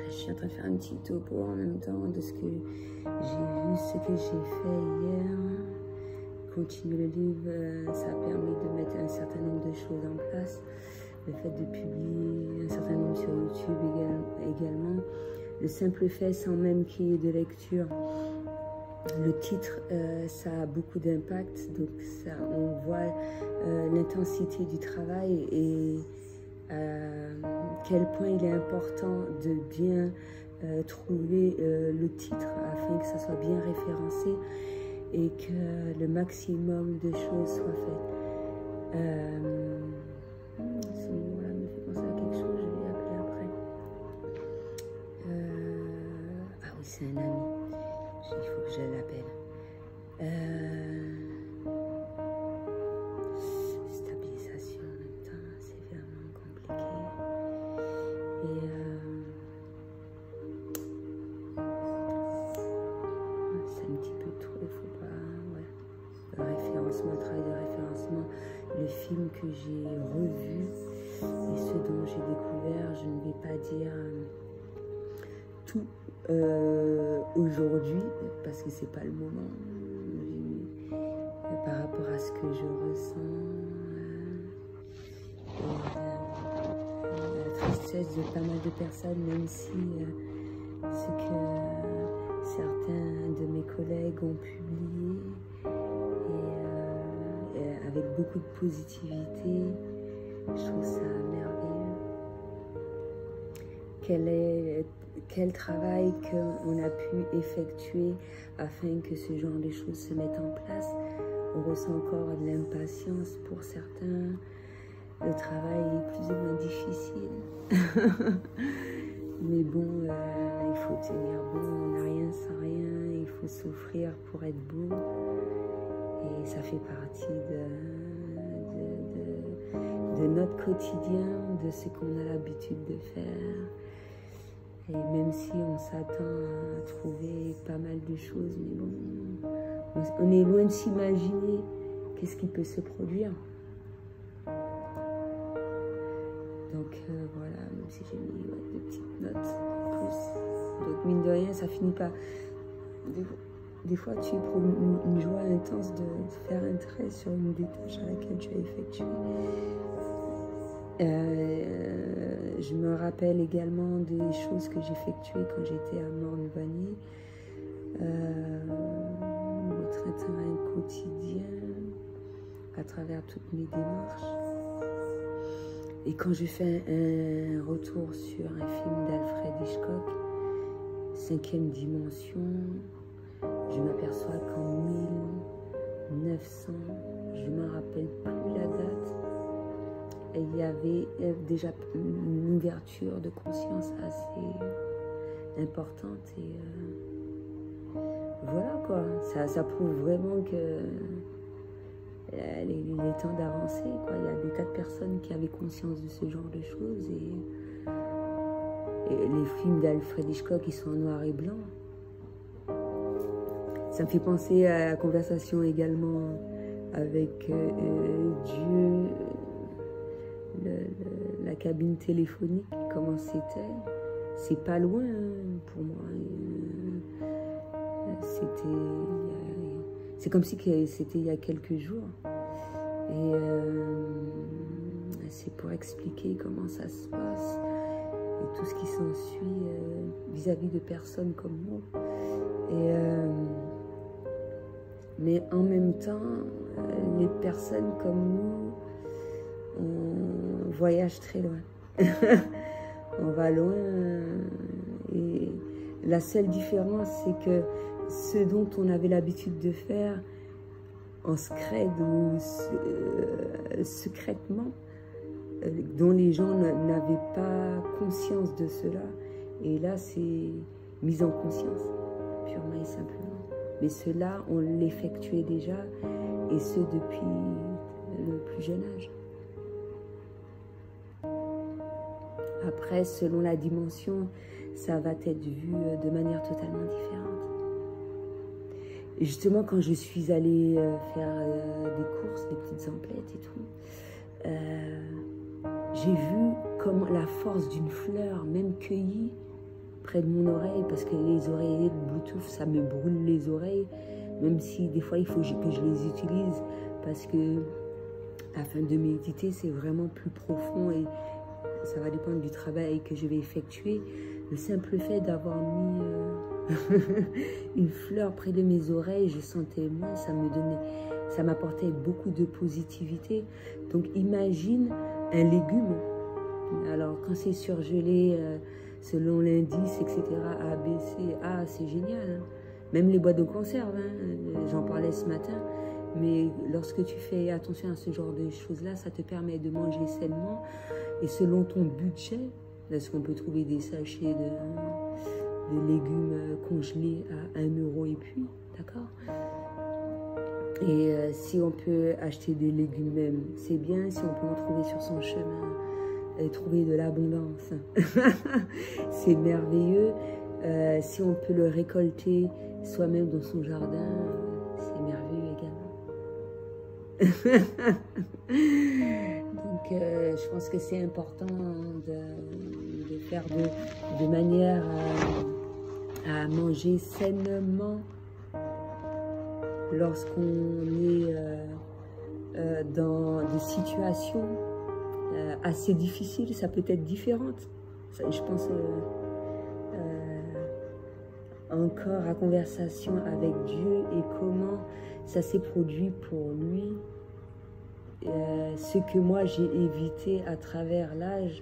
Je suis en train de faire un petit topo en même temps de ce que j'ai vu, ce que j'ai fait hier. Continuer le livre, ça a permis de mettre un certain nombre de choses en place. Le fait de publier un certain nombre sur YouTube également. Le simple fait, sans même qu'il y ait de lecture, le titre, ça a beaucoup d'impact. Donc ça, on voit l'intensité du travail et quel point il est important de bien trouver le titre afin que ça soit bien référencé et que le maximum de choses soient faites. Ce mot-là me fait penser à quelque chose, je vais l'appeler après. Ah oui, c'est un ami. Il faut que je l'appelle. Stabilisation en même temps, c'est vraiment compliqué. Et c'est un petit peu trop, il faut pas. Ouais. Le référencement, le travail de référencement, le film que j'ai revu et ce dont j'ai découvert, je ne vais pas dire tout aujourd'hui parce que c'est pas le moment. Par rapport à ce que je ressens, la tristesse de pas mal de personnes, même si ce que certains de mes collègues ont publié et avec beaucoup de positivité, je trouve ça merveilleux. Quel travail qu'on a pu effectuer afin que ce genre de choses se mettent en place. On ressent encore de l'impatience pour certains. Le travail est plus ou moins difficile. Mais bon, il faut tenir bon. On n'a rien sans rien. Il faut souffrir pour être beau. Et ça fait partie de notre quotidien, de ce qu'on a l'habitude de faire. Et même si on s'attend à trouver pas mal de choses, mais bon, on est loin de s'imaginer qu'est-ce qui peut se produire. Donc voilà, même si j'ai mis de petites notes plus. Donc mine de rien, ça finit pas. Des fois, tu éprouves une joie intense de faire un trait sur une des tâches à laquelle tu as effectué. Je me rappelle également des choses que j'effectuais quand j'étais à Morne-Vanier. Notre travail quotidien à travers toutes mes démarches. Et quand je fais un retour sur un film d'Alfred Hitchcock, 5e dimension, je m'aperçois qu'en 1900, je ne me rappelle plus la date, il y avait déjà une ouverture de conscience assez importante et voilà quoi, ça prouve vraiment que il est temps d'avancer quoi. Il y a des tas de personnes qui avaient conscience de ce genre de choses et les films d'Alfred Hitchcock ils sont en noir et blanc. Ça me fait penser à la conversation également avec Dieu. La cabine téléphonique, comment c'était, c'est pas loin hein, pour moi. C'est comme si c'était il y a quelques jours. Et c'est pour expliquer comment ça se passe et tout ce qui s'ensuit vis-à-vis de personnes comme moi. Mais en même temps, les personnes comme nous, on voyage très loin. On va loin. Et la seule différence, c'est que ce dont on avait l'habitude de faire en scred ou secrètement, dont les gens n'avaient pas conscience de cela, et là, c'est mise en conscience, purement et simplement. Mais cela, on l'effectuait déjà, et ce depuis le plus jeune âge. Après, selon la dimension, ça va être vu de manière totalement différente. Et justement, quand je suis allée faire des courses, des petites emplettes et tout, j'ai vu comment la force d'une fleur, même cueillie près de mon oreille, parce que les oreillers de Bluetooth, ça me brûle les oreilles, même si des fois il faut que je les utilise, parce que afin de méditer, c'est vraiment plus profond et ça va dépendre du travail que je vais effectuer. Le simple fait d'avoir mis une fleur près de mes oreilles, je sentais moins, ça m'apportait beaucoup de positivité. Donc imagine un légume. Alors quand c'est surgelé, selon l'indice, etc., A, B, C, A, c'est génial. Hein. Même les boîtes de conserve, hein, j'en parlais ce matin. Mais lorsque tu fais attention à ce genre de choses-là, ça te permet de manger sainement et selon ton budget, parce qu'on peut trouver des sachets de légumes congelés à 1 € et puis, d'accord? Et si on peut acheter des légumes même, c'est bien. Si on peut en trouver sur son chemin et trouver de l'abondance, c'est merveilleux. Si on peut le récolter soi-même dans son jardin, c'est merveilleux également. Donc, je pense que c'est important de faire de manière à manger sainement lorsqu'on est dans des situations assez difficiles. Ça peut être différente. Je pense encore à conversation avec Dieu et comment ça s'est produit pour lui. Ce que moi j'ai évité à travers l'âge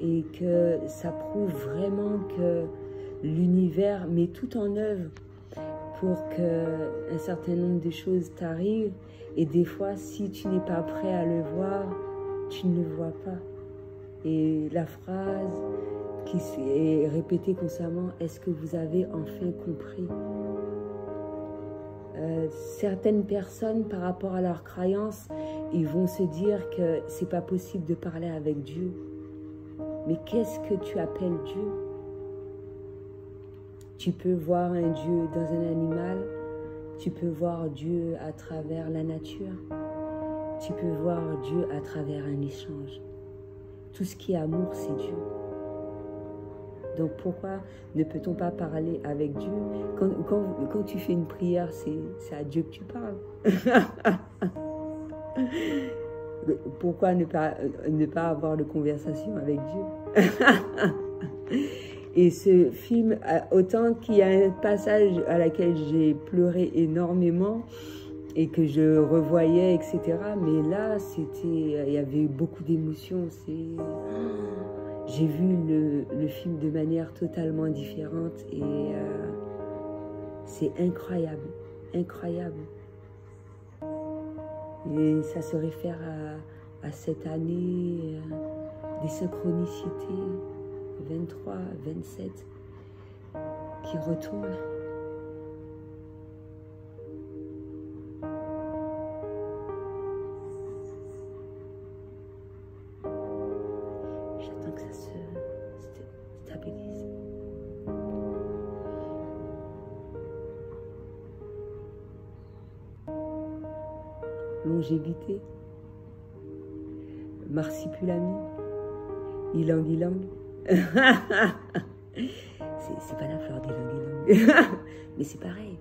et que ça prouve vraiment que l'univers met tout en œuvre pour qu'un certain nombre de choses t'arrivent et des fois si tu n'es pas prêt à le voir, tu ne le vois pas. Et la phrase qui est répétée constamment, est-ce que vous avez enfin compris? Certaines personnes, par rapport à leurs croyances, ils vont se dire que c'est pas possible de parler avec Dieu. Mais qu'est-ce que tu appelles Dieu? Tu peux voir un Dieu dans un animal, tu peux voir Dieu à travers la nature, tu peux voir Dieu à travers un échange. Tout ce qui est amour, c'est Dieu. Donc pourquoi ne peut-on pas parler avec Dieu? Quand tu fais une prière, c'est à Dieu que tu parles. Pourquoi ne pas avoir de conversation avec Dieu? Et ce film, autant qu'il y a un passage à laquelle j'ai pleuré énormément et que je revoyais, etc. Mais là, il y avait beaucoup d'émotions. J'ai vu le film de manière totalement différente et c'est incroyable, incroyable. Et ça se réfère à cette année des synchronicités 23, 27 qui retournent. J'attends que ça se stabilise. Longévité, marsipulami, ylang-ylang. C'est pas la fleur d'ylang-ylang, mais c'est pareil.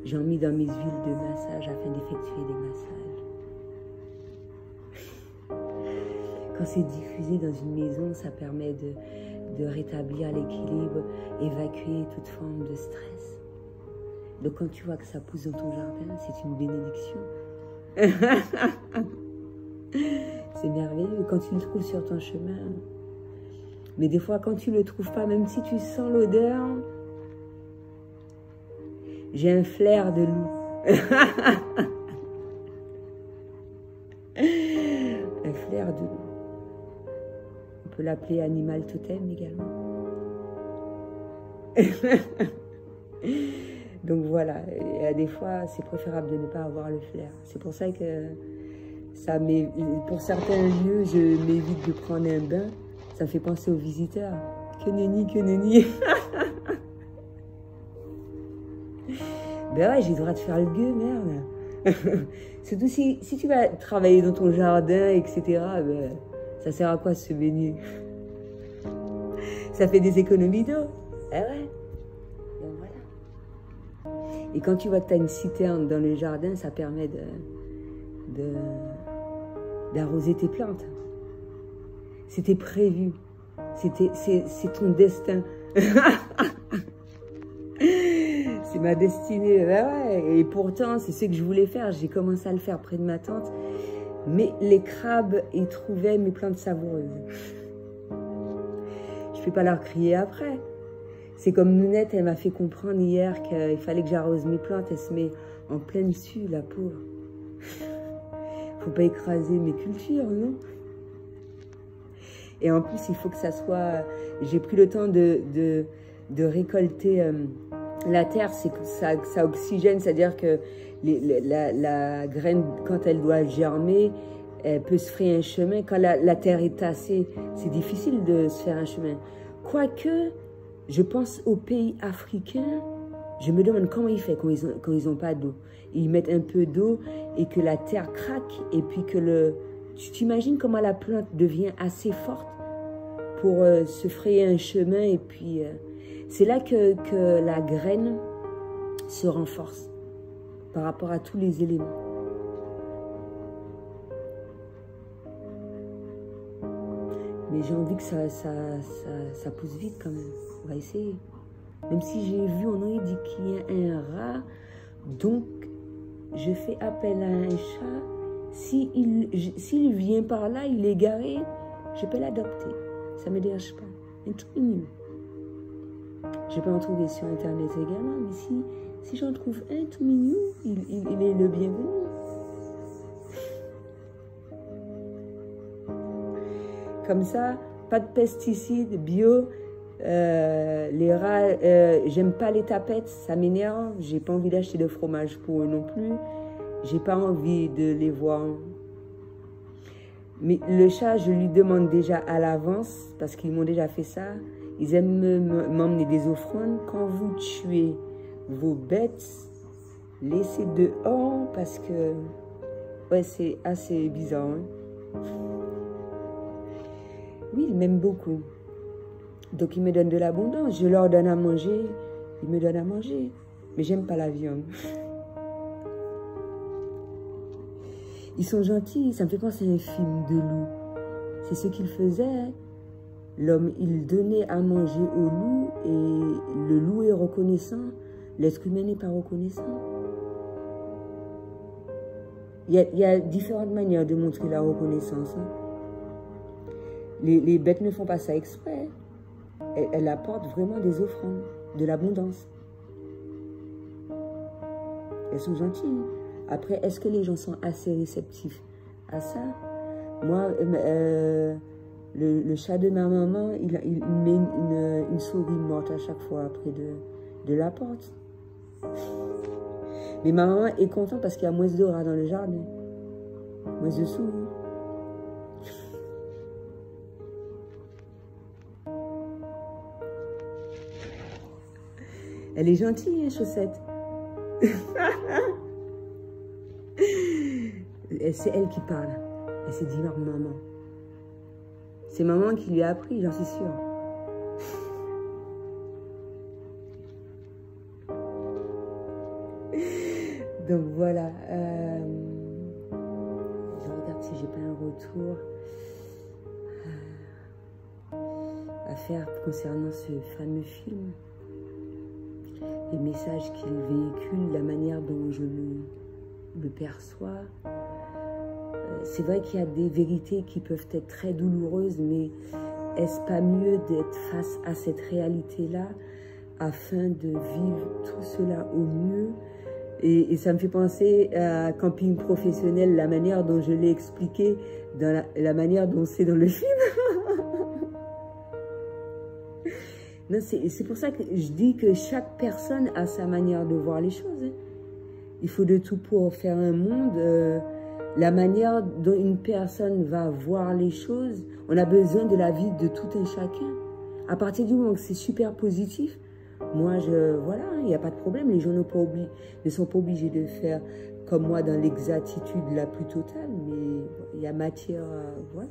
J'en mis dans mes huiles de massage afin d'effectuer des massages. Quand c'est diffusé dans une maison, ça permet de rétablir l'équilibre, évacuer toute forme de stress. Donc quand tu vois que ça pousse dans ton jardin, c'est une bénédiction. C'est merveilleux quand tu le trouves sur ton chemin. Mais des fois, quand tu ne le trouves pas, même si tu sens l'odeur, j'ai un flair de loup. Un flair de loup. On peut l'appeler animal totem également. Donc voilà, et des fois, c'est préférable de ne pas avoir le flair. C'est pour ça que pour certains lieux, je m'évite de prendre un bain. Ça me fait penser aux visiteurs. Que nenni, que nenni. Ben ouais, j'ai le droit de faire le gueux, merde. Surtout si tu vas travailler dans ton jardin, etc., ben, Ça sert à quoi se baigner? Ça fait des économies d'eau. Eh ouais. Donc voilà. Et quand tu vois que tu as une citerne dans le jardin, ça permet d'arroser tes plantes. C'était prévu. C'est ton destin. C'est ma destinée. Ben ouais. Et pourtant, c'est ce que je voulais faire. J'ai commencé à le faire près de ma tante. Mais les crabes, ils trouvaient mes plantes savoureuses. Je ne peux pas leur crier après. C'est comme Nounette, elle m'a fait comprendre hier qu'il fallait que j'arrose mes plantes. Elle se met en pleine dessus, la pauvre. Faut pas écraser mes cultures, non? Et en plus, il faut que ça soit... J'ai pris le temps de récolter la terre. C'est que ça oxygène, c'est-à-dire que la graine, quand elle doit germer, elle peut se frayer un chemin. Quand la terre est tassée, c'est difficile de se faire un chemin. Quoique, je pense aux pays africains, je me demande comment ils font quand ils n'ont pas d'eau. Ils mettent un peu d'eau et que la terre craque et puis que le... Tu t'imagines comment la plante devient assez forte pour se frayer un chemin et puis... c'est là que la graine se renforce par rapport à tous les éléments. Mais j'ai envie que ça pousse vite quand même. On va essayer. Même si j'ai vu, on aurait dit qu'il y a un rat. Donc, je fais appel à un chat. S'il vient par là, il est garé, je peux l'adopter. Ça ne me dérange pas. Un tout mignon. Je peux en trouver sur Internet également. Mais si j'en trouve un tout mignon, il est le bienvenu. Comme ça, pas de pesticides, bio. Les rats, j'aime pas les tapettes, ça m'énerve. J'ai pas envie d'acheter de fromage pour eux non plus. J'ai pas envie de les voir. Mais le chat, je lui demande déjà à l'avance, parce qu'ils m'ont déjà fait ça. Ils aiment m'emmener des offrandes. Quand vous tuez vos bêtes, laissez dehors, parce que ouais, c'est assez bizarre. Hein? Oui, ils m'aiment beaucoup. Donc, ils me donnent de l'abondance. Je leur donne à manger. Ils me donnent à manger. Mais j'aime pas la viande. Ils sont gentils. Ça me fait penser à un film de loup. C'est ce qu'ils faisaient. L'homme, il donnait à manger au loup. Et le loup est reconnaissant. L'être humain n'est pas reconnaissant. Il y a différentes manières de montrer la reconnaissance. Hein. Les bêtes ne font pas ça exprès. Elle apporte vraiment des offrandes, de l'abondance. Elles sont gentilles. Après, est-ce que les gens sont assez réceptifs à ça? Moi, le chat de ma maman, il met une souris morte à chaque fois après de la porte. Mais ma maman est contente parce qu'il y a moins de rats dans le jardin. Moins de souris. Elle est gentille, hein, Chaussette. C'est elle qui parle. Elle s'est dit, maman. C'est maman qui lui a appris, j'en suis sûre. Donc voilà. Je regarde si j'ai pas un retour à faire concernant ce fameux film. Les messages qu'il véhicule, la manière dont je le perçois. C'est vrai qu'il y a des vérités qui peuvent être très douloureuses, mais est-ce pas mieux d'être face à cette réalité-là afin de vivre tout cela au mieux? Et ça me fait penser à Camping Professionnel, la manière dont je l'ai expliqué, dans la manière dont c'est dans le film. Non, c'est pour ça que je dis que chaque personne a sa manière de voir les choses. Il faut de tout pour faire un monde. La manière dont une personne va voir les choses, on a besoin de la vie de tout un chacun. À partir du moment que c'est super positif, moi, voilà, il n'y a pas de problème. Les gens ne sont pas obligés de faire comme moi dans l'exactitude la plus totale, mais il y a matière à... Voilà.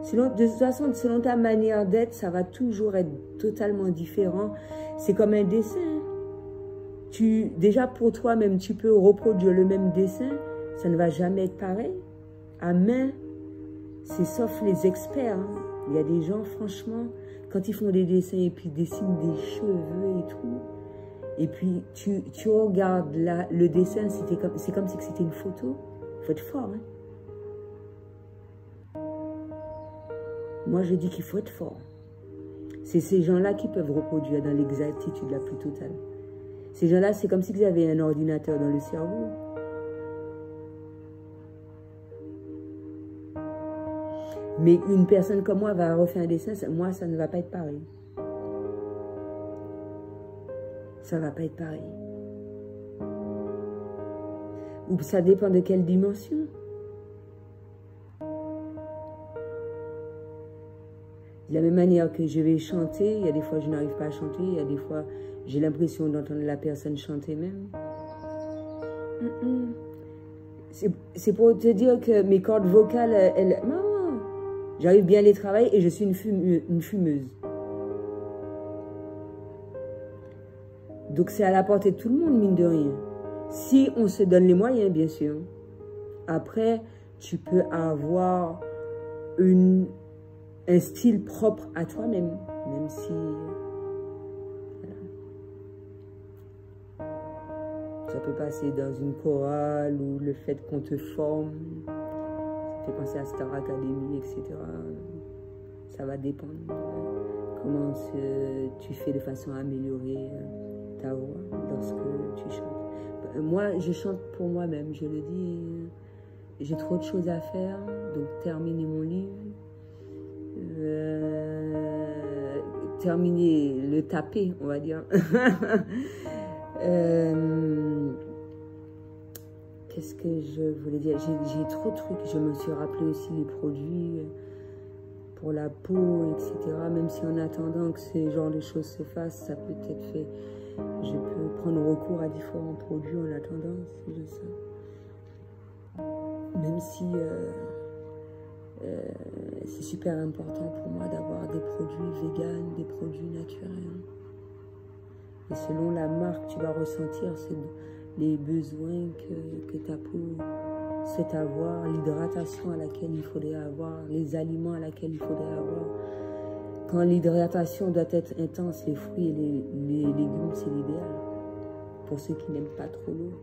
De toute façon, selon ta manière d'être, ça va toujours être totalement différent. C'est comme un dessin. Déjà, pour toi-même, tu peux reproduire le même dessin. Ça ne va jamais être pareil. À main, c'est sauf les experts. Hein. Il y a des gens, franchement, quand ils font des dessins et puis ils dessinent des cheveux et tout, et puis tu regardes là, le dessin, c'est comme si c'était une photo. Il faut être fort. Hein. Moi, je dis qu'il faut être fort. C'est ces gens-là qui peuvent reproduire dans l'exactitude la plus totale. Ces gens-là, c'est comme s'ils avaient un ordinateur dans le cerveau. Mais une personne comme moi va refaire un dessin, moi, ça ne va pas être pareil. Ça ne va pas être pareil. Ou ça dépend de quelle dimension. De la même manière que je vais chanter, il y a des fois je n'arrive pas à chanter, il y a des fois j'ai l'impression d'entendre la personne chanter même. C'est pour te dire que mes cordes vocales, j'arrive bien à les travailler et je suis une fumeuse. Donc c'est à la portée de tout le monde, mine de rien. Si on se donne les moyens, bien sûr. Après, tu peux avoir un style propre à toi-même, même si... Voilà. Ça peut passer dans une chorale ou le fait qu'on te forme. Ça fait penser à Star Academy, etc. Ça va dépendre comment tu fais de façon à améliorer ta voix lorsque tu chantes. Moi, je chante pour moi-même, je le dis. J'ai trop de choses à faire, donc terminer mon livre. Terminer le taper, on va dire. Qu'est-ce que je voulais dire? J'ai trop de trucs. Je me suis rappelé aussi les produits pour la peau, etc. Même si en attendant que ce genre de choses se fassent, ça peut être fait. Je peux prendre recours à différents produits en attendant, si je sais. Même si c'est super important pour moi d'avoir des produits véganes, des produits naturels. Et selon la marque, tu vas ressentir les besoins que ta peau souhaite avoir, l'hydratation à laquelle il faudrait avoir, les aliments à laquelle il faudrait avoir. Quand l'hydratation doit être intense, les fruits et les légumes, c'est l'idéal. Pour ceux qui n'aiment pas trop l'eau.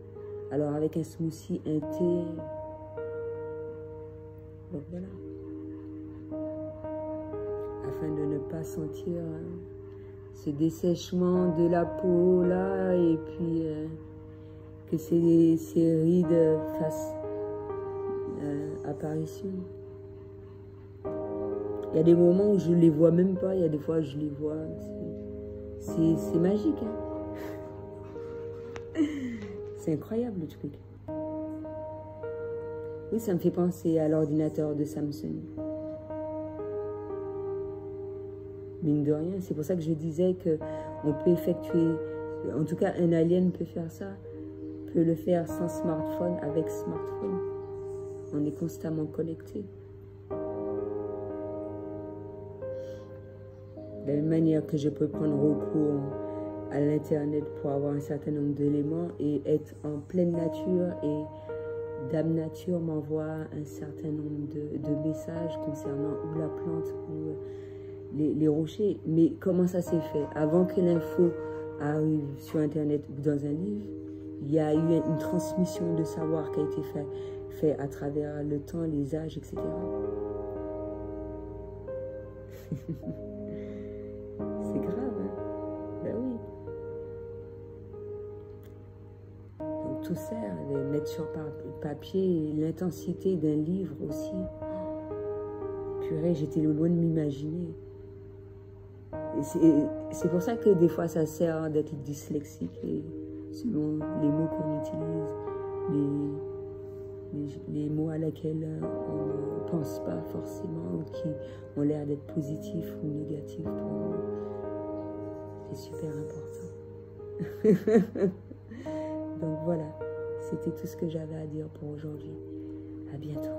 Alors avec un smoothie, un thé, donc voilà. Afin de ne pas sentir ce dessèchement de la peau là, et puis que ces rides fassent apparition. Il y a des moments où je ne les vois même pas, il y a des fois où je les vois. C'est magique. Hein? C'est incroyable le truc. Oui, ça me fait penser à l'ordinateur de Samsung. Mine de rien, c'est pour ça que je disais qu'on peut effectuer, en tout cas un alien peut faire ça, peut le faire sans smartphone, avec smartphone. On est constamment connecté. De la même manière que je peux prendre recours à l'internet pour avoir un certain nombre d'éléments et être en pleine nature, et Dame Nature m'envoie un certain nombre de messages concernant ou la plante ou les rochers. Mais comment ça s'est fait? Avant que l'info arrive sur internet ou dans un livre, il y a eu une transmission de savoir qui a été fait à travers le temps, les âges, etc. C'est grave, hein? Ben oui. Donc tout ça, le mettre sur papier, l'intensité d'un livre aussi. Purée, j'étais loin de m'imaginer. C'est pour ça que des fois ça sert d'être dyslexique, selon les mots qu'on utilise, les mots à laquelle on ne pense pas forcément ou qui ont l'air d'être positifs ou négatifs pour nous. C'est super important. Donc voilà, c'était tout ce que j'avais à dire pour aujourd'hui. À bientôt.